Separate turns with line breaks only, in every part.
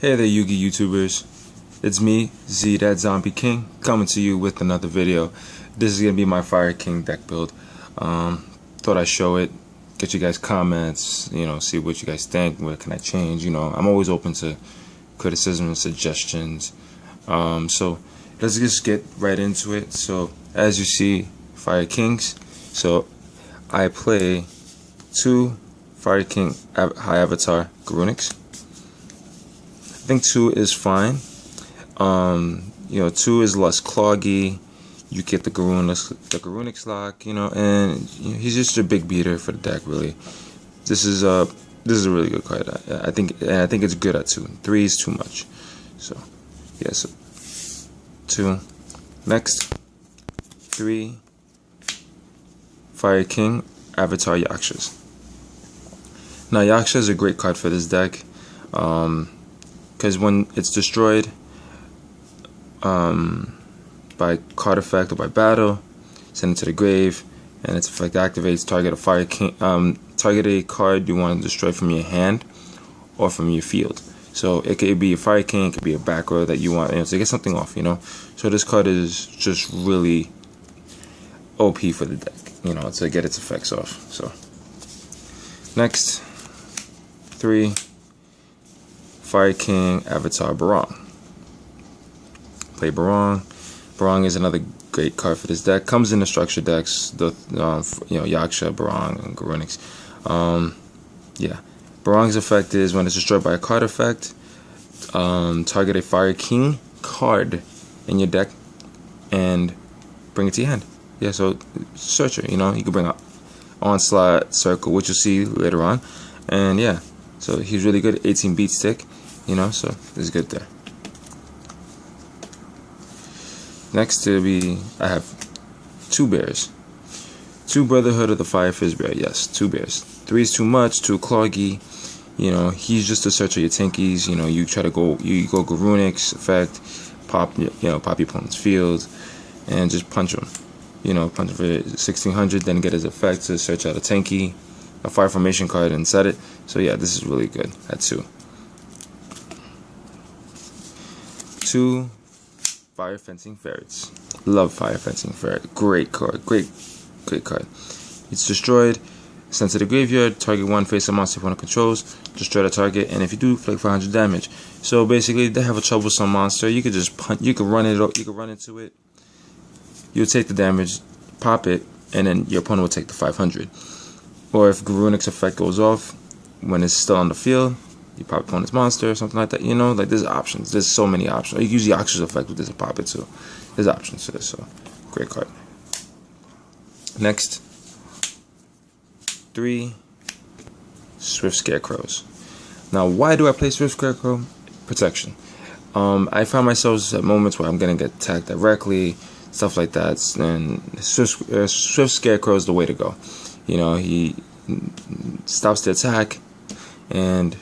Hey there, Yugi YouTubers. It's me, Z that Zombie King, coming to you with another video. This is gonna be my Fire King deck build. Thought I'd show it, get you guys comments, see what you guys think, what can I change. I'm always open to criticism and suggestions. So let's just get right into it. So as you see, Fire Kings. So I play 2 Fire King High Avatar Garunics. I think 2 is fine. 2 is less cloggy. You get the Garunix lock, and he's just a big beater for the deck. Really, this is a really good card. I think it's good at 2. 3 is too much. So yeah, so 2. Next, 3 Fire King Avatar Yakshas. Now Yaksha is a great card for this deck. Because when it's destroyed by card effect or by battle, send it to the grave, and its effect activates. Target a Fire King. Target a card you want to destroy from your hand or from your field. So it could be a Fire King, it could be a back row that you want to get something off. So this card is just really OP for the deck. To get its effects off. So next, 3. Fire King Avatar Barong. Play Barong. Barong is another great card for this deck. Comes in the structure decks, the Yaksha, Barong, and Garunix. Yeah. Barong's effect is when it's destroyed by a card effect, target a Fire King card in your deck and bring it to your hand. Yeah, so searcher, you can bring up Onslaught, Circle, which you'll see later on. And yeah, so he's really good. 18 beat stick. So it's good there. Next I have 2 bears. 2 Brotherhood of the Fire Fizz Bear. Yes, 2 bears. 3 is too much, too cloggy. He's just a search of your tankies. You try to go Garunix effect, pop your opponent's field, and just punch him. Punch him for 1600, then get his effect to search out a tanky, a fire formation card, and set it. So yeah, this is really good at 2. 2 Fire Fencing Ferrets. Love Fire Fencing Ferret. Great card. Great card. It's destroyed. Sent to the graveyard. Target 1 face-up monster opponent controls. Destroy the target, and if you do, inflict 500 damage. So basically, they have a troublesome monster. You could just punch. You could run it. You could run into it. You'll take the damage, pop it, and then your opponent will take the 500. Or if Garunix effect goes off when it's still on the field, you pop opponent's monster or something like that. Like there's options. There's so many options. You can use the Yaksha's effect with this and pop it too. There's options to this. So great card. Next, 3 Swift Scarecrows. Now, why do I play Swift Scarecrow? Protection. I find myself at moments where I'm gonna get attacked directly, stuff like that, and Swift Scarecrow is the way to go. He stops the attack and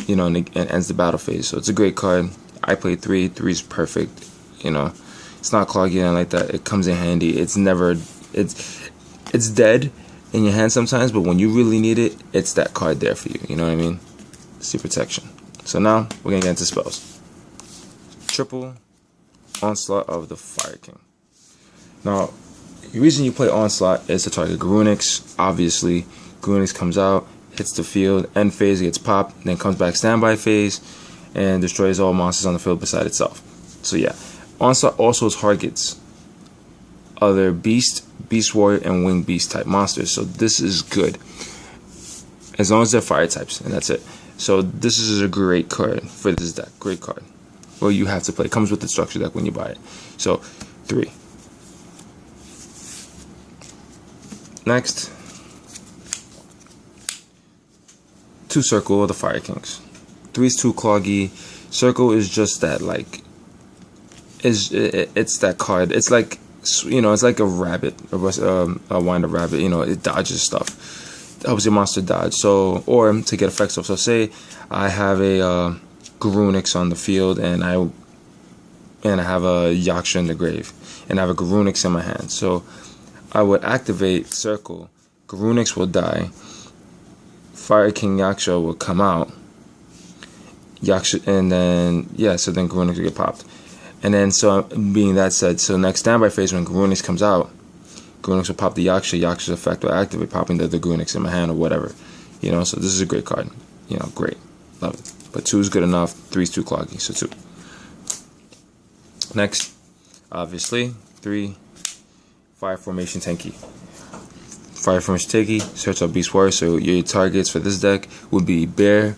and ends the battle phase. So it's a great card. I play 3. 3 is perfect. It's not cloggy and like that. It comes in handy. It's dead in your hand sometimes, but when you really need it, it's that card there for you. You know what I mean? It's your protection. So now we're gonna get into spells. Triple Onslaught of the Fire King. Now, the reason you play Onslaught is to target Garunix. Obviously, Garunix comes out, hits the field, end phase, gets popped, then comes back standby phase, and destroys all monsters on the field beside itself. So yeah, Onslaught also targets other Beast Warrior, and Winged Beast type monsters. So this is good, as long as they're fire types, and that's it. So this is a great card for this deck. Great card. Well, you have to play. It comes with the structure deck when you buy it. So 3. Next, 2 Circle of the Fire Kings. 3 is too cloggy. Circle is just that, it's that card. It's like, it's like a rabbit, a wind-up rabbit. It dodges stuff. It helps your monster dodge. So, or to get effects off. So say I have a Garunix on the field, and I have a Yaksha in the grave, and I have a Garunix in my hand. So I would activate Circle. Garunix will die. Fire King Yaksha will come out. Yaksha, and then yeah, so then Garunix will get popped. And then, so being that said, so next standby phase, when Garunix comes out, Garunix will pop the Yaksha. Yaksha's effect will activate, popping the Garunix in my hand or whatever. You know, so this is a great card. You know, great. Love it. But 2 is good enough. 3 is too cloggy, so 2. Next, obviously, 3, Fire Formation Tenki. Fire Formation Tenki, search out Beast Warrior. So your targets for this deck would be Bear,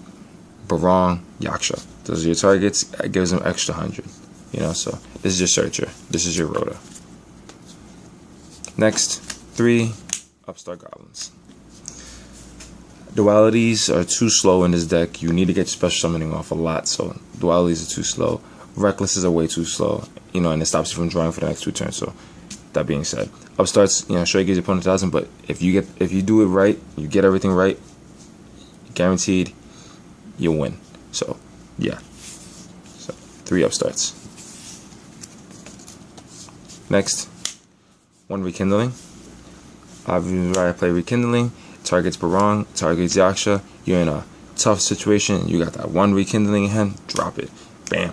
Barong, Yaksha. Those are your targets. It gives them extra 100. You know, so this is your searcher. This is your Rhoda. Next, 3 Upstart Goblins. Dualities are too slow in this deck. You need to get your special summoning off a lot, so dualities are too slow. Recklesses are way too slow, you know, and it stops you from drawing for the next 2 turns. So that being said, Upstarts, you know, sure gives your opponent 1,000, but if you do it right, you get everything right, guaranteed you'll win. So yeah, so 3 Upstarts. Next, 1 Rekindling. Obviously, I play Rekindling. Targets Barong, targets Yaksha. You're in a tough situation. You got that 1 Rekindling in hand. Drop it. Bam.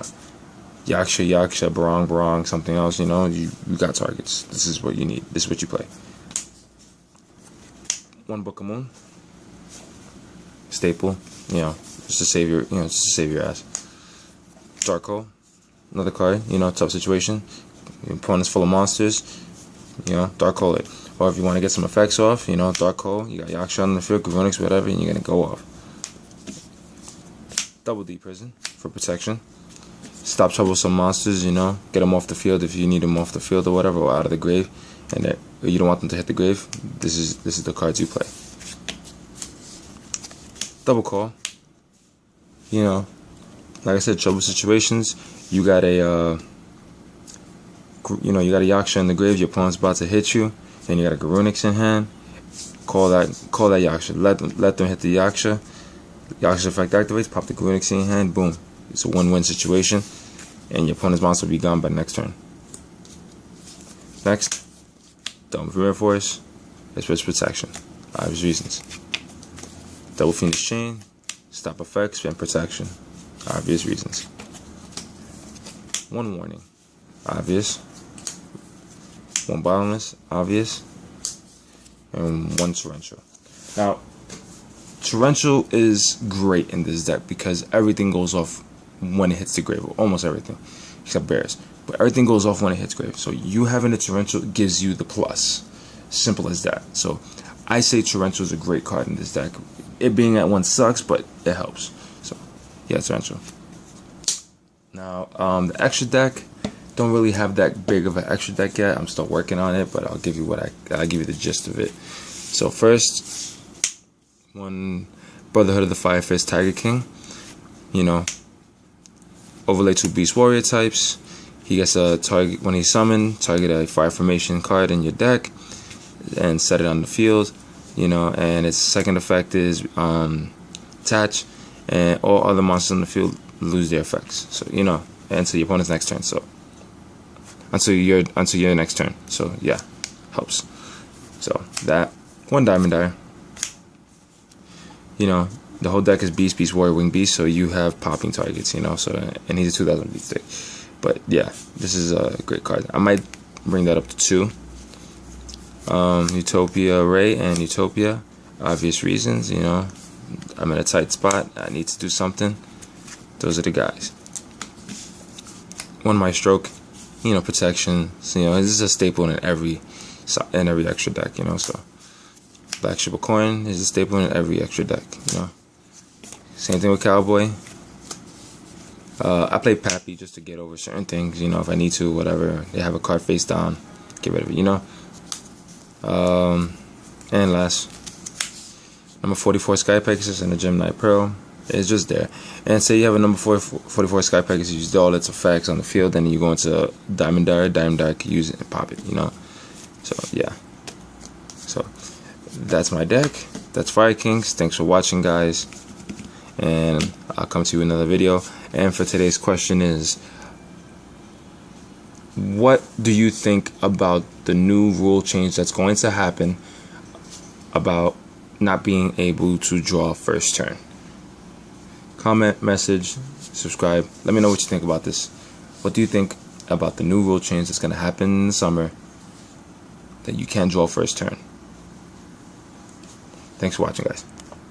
Yaksha, Barong, something else. You know, you got targets. This is what you need. This is what you play. 1 Book of Moon. Staple. You know, just to save your ass. Dark Hole. Another card. You know, tough situation. Your opponent's full of monsters. You know, Dark Hole it. Or if you want to get some effects off, you know, Dark Hole, you got Yaksha on the field, Garunix, whatever, and you're going to go off. Double D Prison for protection. Stop troublesome monsters, you know, get them off the field if you need them off the field or whatever, or out of the grave, and you don't want them to hit the grave. This is the cards you play. Double Call. You know, like I said, trouble situations. You got a Yaksha in the grave. Your opponent's about to hit you. Then you got a Garunix in hand. Call that Yaksha. Let them hit the Yaksha. Yaksha effect activates. Pop the Garunix in hand. Boom. It's a win-win situation, and your opponent's monster will be gone by the next turn. Next, Dome of Reinforce. It's with protection. Obvious reasons. Double Fiendish Chain. Stop effects and protection. Obvious reasons. 1 Warning. Obvious. 1 Bottomless, obvious, and 1 Torrential. Now, Torrential is great in this deck because everything goes off when it hits the grave, almost everything, except bears. But everything goes off when it hits grave. So you having a Torrential gives you the plus. Simple as that. So I say Torrential is a great card in this deck. It being at 1 sucks, but it helps. So yeah, Torrential. Now, the extra deck. Don't really have that big of an extra deck yet. I'm still working on it, but I'll give you I'll give you the gist of it. So first, 1 Brotherhood of the Fire Fist Tiger King. You know, overlay 2 Beast Warrior types. He gets a target when he's summoned. Target a Fire Formation card in your deck, and set it on the field. You know, and its second effect is attach, and all other monsters on the field lose their effects. So you know, until your opponent's next turn. So. Until your next turn. So yeah, helps. So that 1 Diamond Dire. You know, the whole deck is Beast, Warrior, Wing Beast, so you have popping targets. You know, so and he's a 2000 beat stick. But yeah, this is a great card. I might bring that up to 2. Utopia Ray and Utopia. Obvious reasons. You know, I'm in a tight spot. I need to do something. Those are the guys. 1 Maestroke. You know, protection. So, you know, this is a staple in every extra deck. You know, so Black Ship of Coin is a staple in every extra deck. You know, same thing with Cowboy. I play Pappy just to get over certain things. You know, if I need to, whatever. They have a card face down, get rid of it. You know. And last, number 44 Sky Pegasus and the Gem Knight Pearl. It's just there. And say you have a number 44 Sky Pegasus, you use all its effects on the field, then you go into Diamond Dire. Diamond Dire can use it and pop it, you know. So yeah. So that's my deck. That's Fire Kings. Thanks for watching, guys. And I'll come to you in another video. And for today's question is, what do you think about the new rule change that's going to happen about not being able to draw first turn? Comment, message, subscribe. Let me know what you think about this. What do you think about the new rule change that's going to happen in the summer that you can't draw first turn? Thanks for watching, guys.